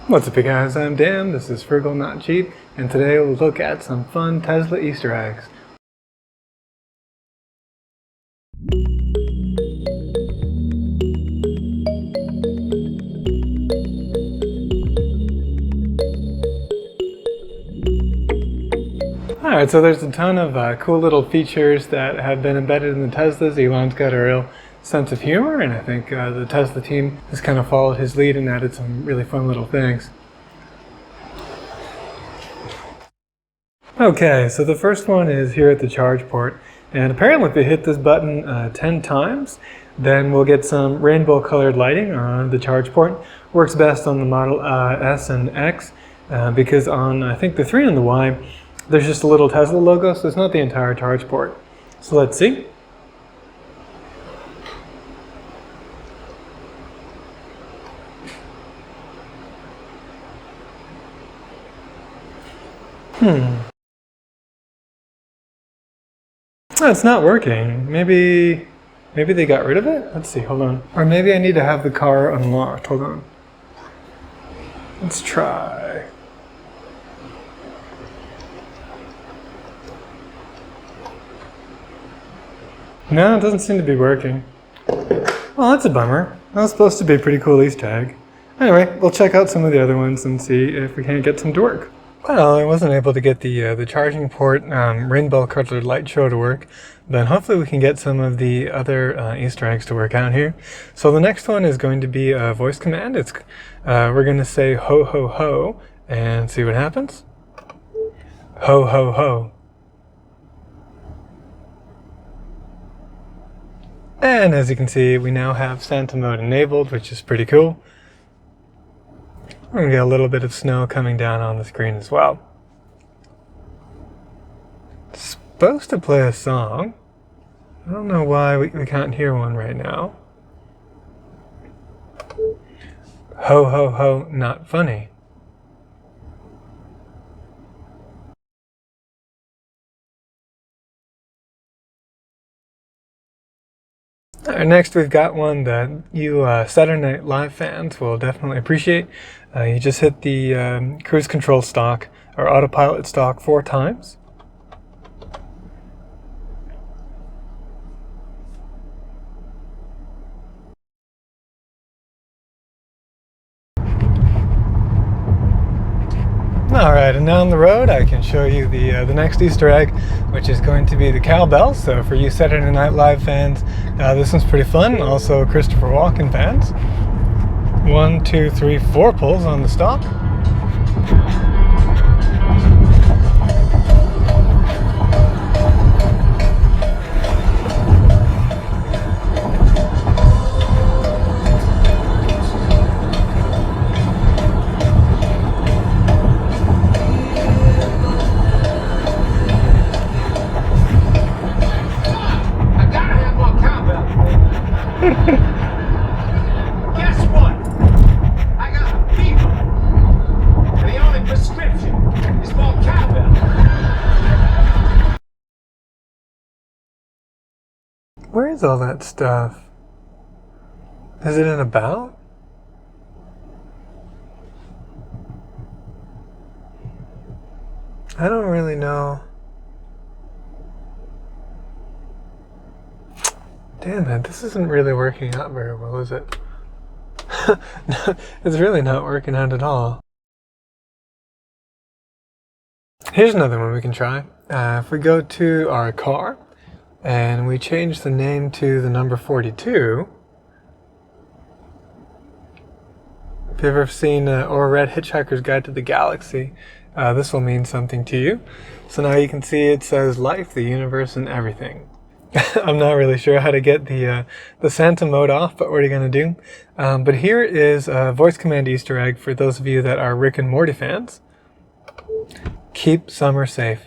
What's up you guys, I'm Dan, this is Frugal Not Cheap, and today we'll look at some fun Tesla Easter eggs. Alright, so there's a ton of cool little features that have been embedded in the Teslas. Elon's got a real sense of humor, and I think the Tesla team has kind of followed his lead and added some really fun little things. Okay, so the first one is here at the charge port, and apparently if you hit this button 10 times, then we'll get some rainbow colored lighting on the charge port. Works best on the Model S and X, because on I think the 3 and the Y, there's just a little Tesla logo, so it's not the entire charge port. So let's see. Oh, it's not working. Maybe they got rid of it? Let's see, hold on. Or maybe I need to have the car unlocked. Hold on. Let's try. No, it doesn't seem to be working. Well, that's a bummer. That was supposed to be a pretty cool Easter egg. Anyway, we'll check out some of the other ones and see if we can't get some to work. Well, I wasn't able to get the charging port rainbow colored light show to work, but hopefully we can get some of the other Easter eggs to work out here. So the next one is going to be a voice command. We're going to say ho ho ho and see what happens. Ho ho ho. And as you can see, we now have Santa mode enabled, which is pretty cool. We're going to get a little bit of snow coming down on the screen as well. It's supposed to play a song. I don't know why we can't hear one right now. Ho ho ho, not funny. Next, we've got one that you Saturday Night Live fans will definitely appreciate. You just hit the cruise control stalk or autopilot stalk 4 times. Alright, and down the road I can show you the next Easter egg, which is going to be the cowbell. So for you Saturday Night Live fans, this one's pretty fun. Also Christopher Walken fans. 1, 2, 3, 4 pulls on the stalk. Guess what? I got a fever. And the only prescription is more cowbell. Where is all that stuff? Is it in about? I don't really know. Damn it, this isn't really working out very well, is it? No, it's really not working out at all. Here's another one we can try. If we go to our car and we change the name to the number 42. If you've ever seen or read Hitchhiker's Guide to the Galaxy, this will mean something to you. So now you can see it says life, the universe, and everything. I'm not really sure how to get the Santa mode off, but what are you going to do? But here is a voice command Easter egg for those of you that are Rick and Morty fans. Keep summer safe.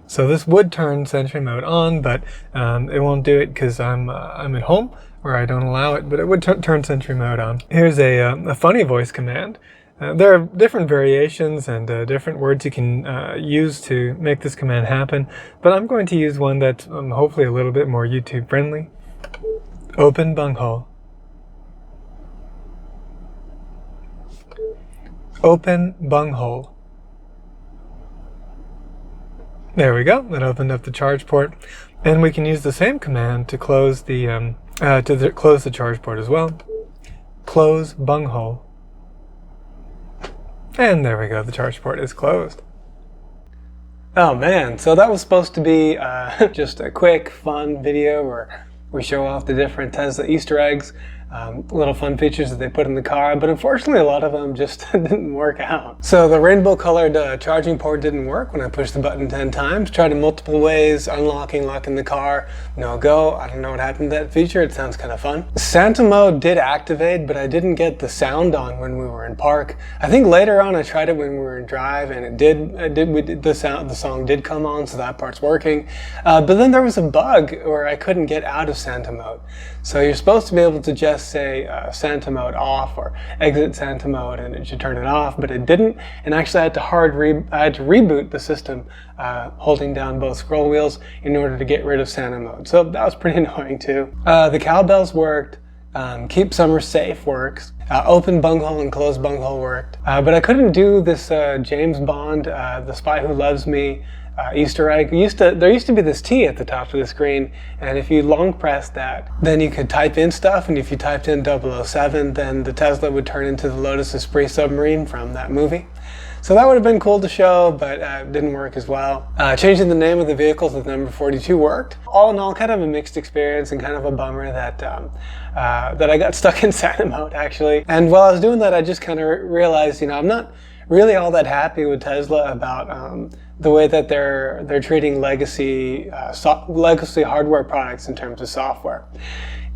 So this would turn Sentry mode on, but it won't do it because I'm at home where I don't allow it, but it would turn Sentry mode on. Here's a funny voice command. There are different variations and different words you can use to make this command happen, but I'm going to use one that's hopefully a little bit more YouTube friendly. Open bunghole. Open bunghole. There we go. That opened up the charge port, and we can use the same command to close the close the charge port as well. Close bunghole. And there we go. The charge port is closed. Oh man, so that was supposed to be just a quick, fun video where we show off the different Tesla Easter eggs, little fun features that they put in the car, but unfortunately a lot of them just didn't work out. So the rainbow colored charging port didn't work when I pushed the button 10 times. Tried in multiple ways, unlocking, locking the car, no go. I don't know what happened to that feature, it sounds kind of fun. Santa mode did activate, but I didn't get the sound on when we were in park. I think later on I tried it when we were in drive, and the song did come on, so that part's working. But then there was a bug where I couldn't get out of Santa mode. So you're supposed to be able to just say Santa mode off or exit Santa mode and it should turn it off, but it didn't. And actually I had to reboot the system holding down both scroll wheels in order to get rid of Santa mode. So that was pretty annoying too. The cowbells worked. Keep summer safe works. Open bunghole and close bunghole worked. But I couldn't do this James Bond, The Spy Who Loves Me Easter egg. There used to be this T at the top of the screen, and if you long pressed that, then you could type in stuff, and if you typed in 007, then the Tesla would turn into the Lotus Esprit submarine from that movie. So that would have been cool to show, but it didn't work as well. Changing the name of the vehicle to the number 42 worked. All in all, kind of a mixed experience and kind of a bummer that that I got stuck in Santa mode, actually. And while I was doing that, I just kind of realized, I'm not really all that happy with Tesla about the way that they're treating legacy hardware products in terms of software.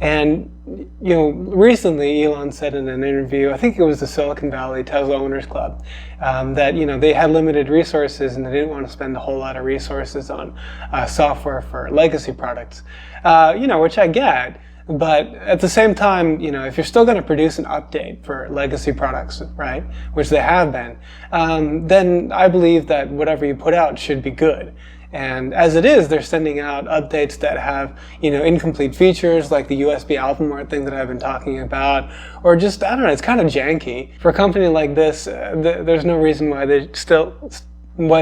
And recently Elon said in an interview, I think it was the Silicon Valley Tesla Owners Club, that they had limited resources and they didn't want to spend a whole lot of resources on software for legacy products, which I get. But at the same time, if you're still going to produce an update for legacy products, right, which they have been, then I believe that whatever you put out should be good. And as it is, they're sending out updates that have, incomplete features like the USB album art thing that I've been talking about, or just, I don't know, it's kind of janky. For a company like this, there's no reason why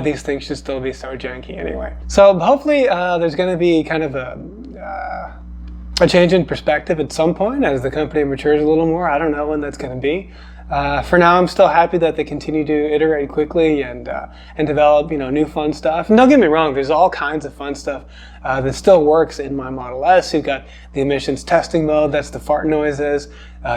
these things should still be so janky anyway. So hopefully there's going to be kind of a change in perspective at some point as the company matures a little more. I don't know when that's going to be. For now, I'm still happy that they continue to iterate quickly and develop, new fun stuff. And don't get me wrong, there's all kinds of fun stuff that still works in my Model S. You've got the emissions testing mode, that's the fart noises.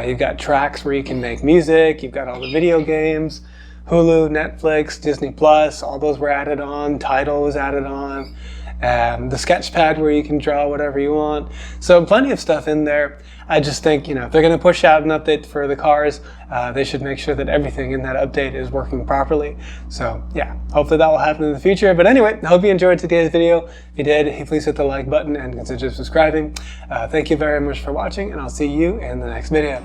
You've got tracks where you can make music. You've got all the video games, Hulu, Netflix, Disney Plus, all those were added on. Tidal was added on. The sketchpad where you can draw whatever you want. So plenty of stuff in there. I just think, if they're going to push out an update for the cars, they should make sure that everything in that update is working properly. So yeah, hopefully that will happen in the future. But anyway, I hope you enjoyed today's video. If you did, please hit the like button and consider subscribing. Thank you very much for watching, and I'll see you in the next video.